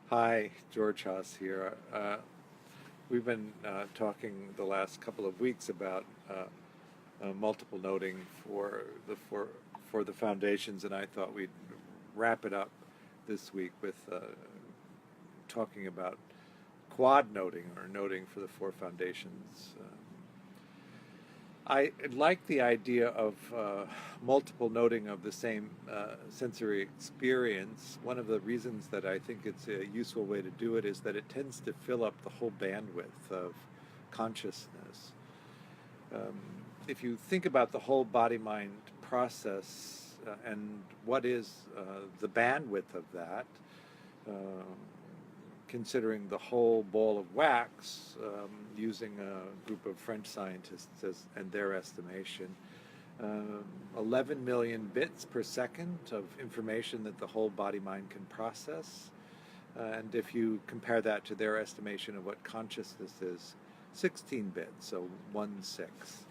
Hi, George Haas here. We've been talking the last couple of weeks about multiple noting for the foundations, and I thought we'd wrap it up this week with talking about quad noting or noting for the four foundations. I like the idea of multiple noting of the same sensory experience. One of the reasons that I think it's a useful way to do it is that it tends to fill up the whole bandwidth of consciousness. Um, if you think about the whole body-mind process and what is the bandwidth of that, um, considering the whole ball of wax, using a group of French scientists and their estimation, 11 million bits per second of information that the whole body-mind can process. And if you compare that to their estimation of what consciousness is, 16 bits, so 1/6.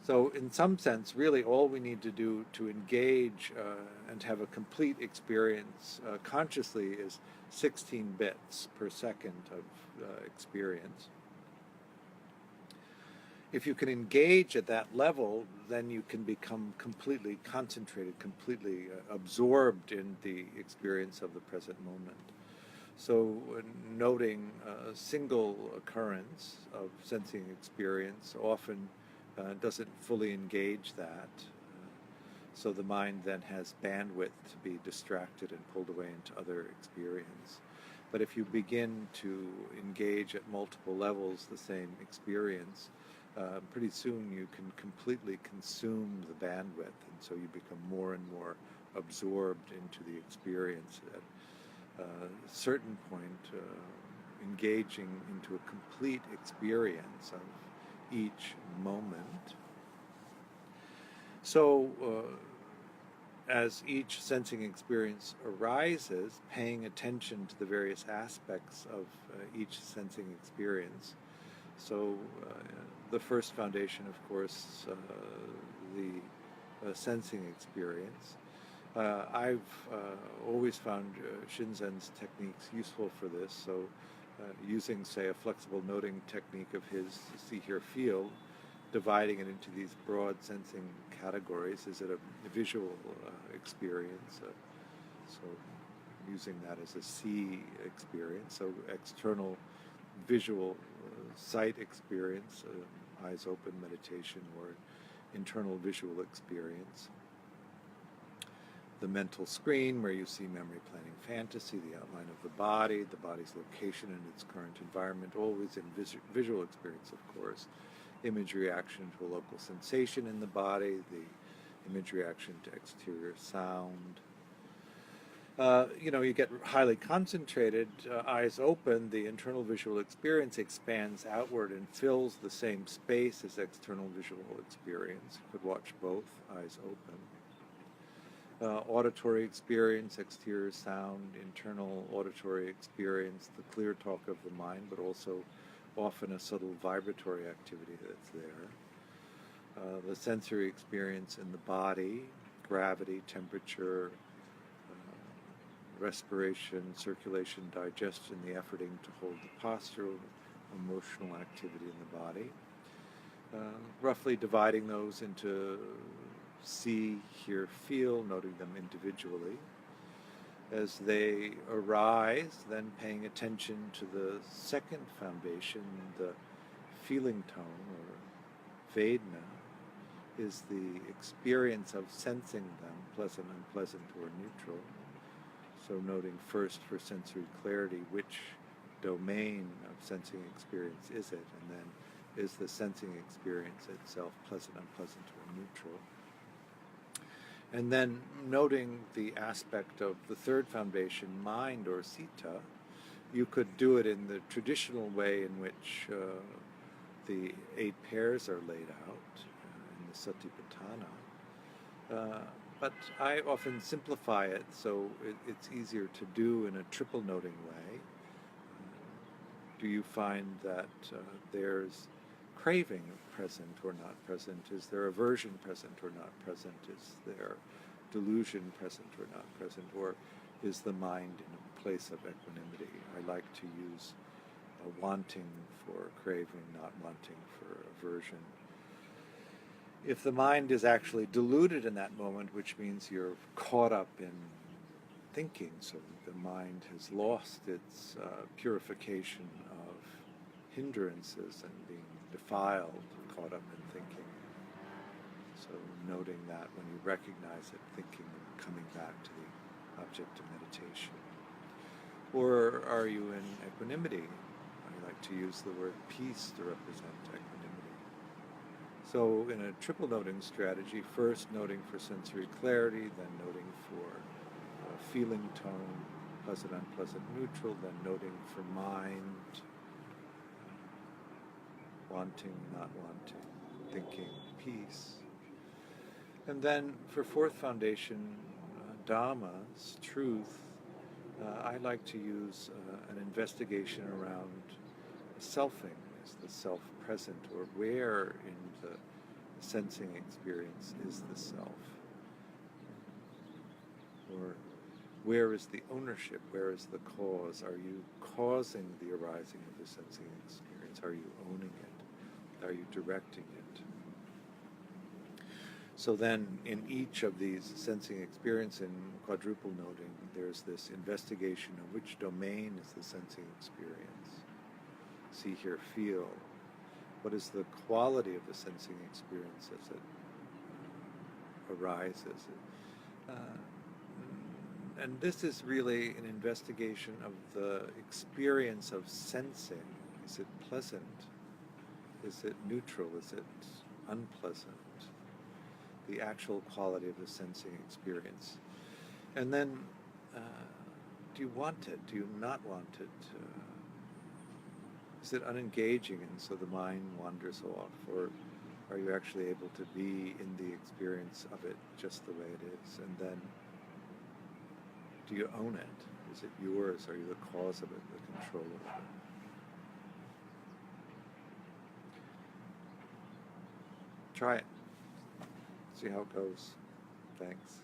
So in some sense, really all we need to do to engage and have a complete experience consciously is 16 bits per second of experience. If you can engage at that level, then you can become completely concentrated, completely absorbed in the experience of the present moment. So noting a single occurrence of sensing experience often doesn't fully engage that. So the mind then has bandwidth to be distracted and pulled away into other experience. But if you begin to engage at multiple levels the same experience, pretty soon you can completely consume the bandwidth, and so you become more and more absorbed into the experience. At a certain point, engaging into a complete experience of each moment. So, as each sensing experience arises, paying attention to the various aspects of each sensing experience. So, the first foundation, of course, the sensing experience. I've always found Shinzen's techniques useful for this. So, using, say, a flexible noting technique of his see, hear, feel, dividing it into these broad sensing categories. Is it a visual experience? So, using that as a see experience. So, external visual sight experience, eyes open meditation, or internal visual experience. The mental screen, where you see memory, planning, fantasy, the outline of the body's location and its current environment, always in visual experience, of course. Image reaction to a local sensation in the body, the image reaction to exterior sound. You get highly concentrated, eyes open, the internal visual experience expands outward and fills the same space as external visual experience. You could watch both, eyes open. Auditory experience, exterior sound, internal auditory experience, the clear talk of the mind, but also often a subtle vibratory activity that's there. The sensory experience in the body, gravity, temperature, respiration, circulation, digestion, the efforting to hold the posture, emotional activity in the body. Roughly dividing those into see, hear, feel, noting them individually. As they arise, then paying attention to the second foundation, the feeling tone, or Vedana, is the experience of sensing them, pleasant, unpleasant, or neutral. So noting first for sensory clarity, which domain of sensing experience is it, and then is the sensing experience itself pleasant, unpleasant, or neutral. And then noting the aspect of the third foundation, mind or sita. You could do it in the traditional way in which the 8 pairs are laid out in the Satipatthana. But I often simplify it so it's easier to do in a triple noting way. Do you find that there's craving present or not present? Is there aversion present or not present? Is there delusion present or not present? Or is the mind in a place of equanimity. I like to use wanting for craving, not wanting for aversion. If the mind is actually deluded in that moment, which means you're caught up in thinking, so the mind has lost its purification of hindrances and being defiled, caught up in thinking. So noting that when you recognize it, thinking and coming back to the object of meditation. Or are you in equanimity? I like to use the word peace to represent equanimity. So in a triple noting strategy, first noting for sensory clarity, then noting for feeling tone, pleasant, unpleasant, neutral, then noting for mind, wanting, not wanting, thinking, peace. And then for fourth foundation, dhammas, truth, I like to use an investigation around selfing. Is the self present, or where in the sensing experience is the self? Or where is the ownership? Where is the cause? Are you causing the arising of the sensing experience? Are you owning it? Are you directing it? So then, in each of these sensing experience in quadruple noting, there's this investigation of which domain is the sensing experience. See, hear, feel. What is the quality of the sensing experience as it arises? And this is really an investigation of the experience of sensing. Is it pleasant? Is it neutral? Is it unpleasant? The actual quality of the sensing experience. And then, do you want it? Do you not want it? Is it unengaging and so the mind wanders off? Or are you actually able to be in the experience of it just the way it is? And then, do you own it? Is it yours? Are you the cause of it, the controller of it? Try it. See how it goes. Thanks.